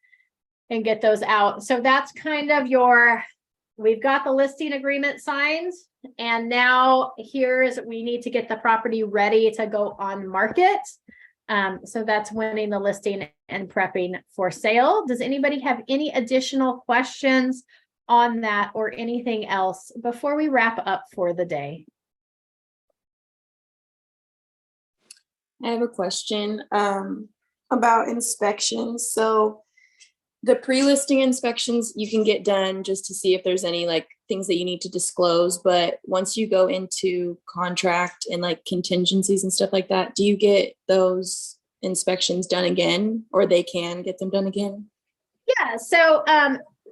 and get those out. So that's kind of we've got the listing agreement signed, and now we need to get the property ready to go on market. So that's winning the listing and prepping for sale. Does anybody have any additional questions on that or anything else before we wrap up for the day? I have a question about inspections. So the pre-listing inspections you can get done just to see if there's any like things that you need to disclose. But once you go into contract and like contingencies and stuff like that, do you get those inspections done again, or they can get them done again? Yeah.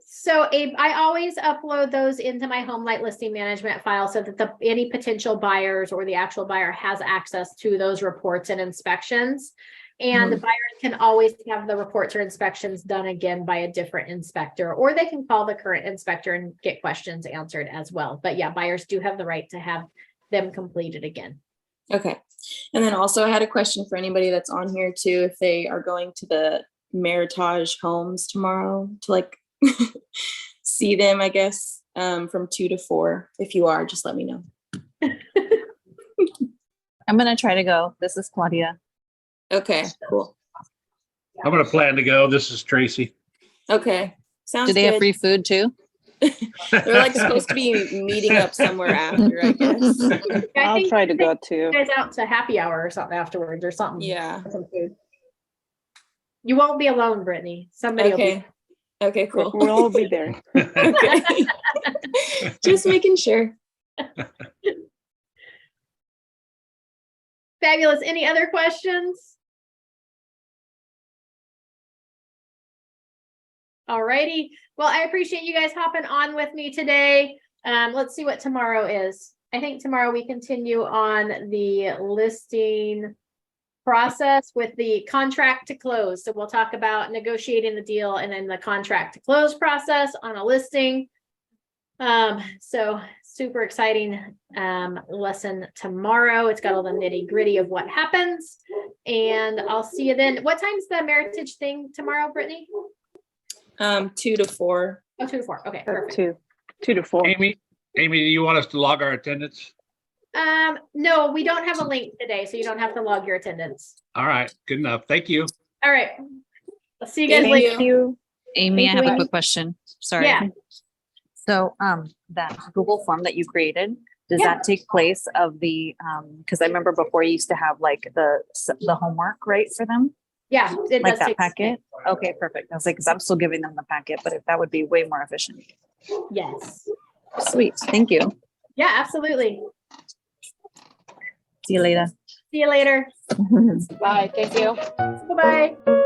So Abe, I always upload those into my HomeLight listing management file so that any potential buyers or the actual buyer has access to those reports and inspections. And the buyers can always have the reports or inspections done again by a different inspector, or they can call the current inspector and get questions answered as well. But yeah, buyers do have the right to have them completed again. Okay. And then also I had a question for anybody that's on here too, if they are going to the Meritage Homes tomorrow to like see them, I guess, from 2 to 4. If you are, just let me know. I'm gonna try to go. This is Claudia. Okay, cool. I'm gonna plan to go. This is Tracy. Okay. Sounds Do they have good. free food too? They're like supposed to be meeting up somewhere after, I guess. I I'll think try to they go take too. you guys out to happy hour or something afterwards or something. Yeah. Some food. You won't be alone, Brittany. Somebody will be. Okay. Okay, cool. We'll all be there. Okay. Just making sure. Fabulous. Any other questions? Alrighty. Well, I appreciate you guys hopping on with me today. Let's see what tomorrow is. I think tomorrow we continue on the listing process with the contract to close. So we'll talk about negotiating the deal and then the contract to close process on a listing. So super exciting lesson tomorrow. It's got all the nitty gritty of what happens, and I'll see you then. What time's the Meritage thing tomorrow, Brittany? 2 to 4. Oh, 2 to 4. Okay, perfect. 2 to 4. Amy, do you want us to log our attendance? No, we don't have a link today, so you don't have to log your attendance. All right, good enough. Thank you. All right. I'll see you guys Thank later. Thank you. Amy, I Thank have you, a Amy. quick question. Sorry. Yeah. So, that Google form that you created, does Yeah. that take place of the, because I remember before you used to have like the homework, right, for them? Yeah, it Like does that take. packet? Okay, perfect. I was like, because I'm still giving them the packet, but if that would be way more efficient. Yes. Sweet. Thank you. Yeah, absolutely. See you later. See you later. Bye. Thank you. Bye-bye.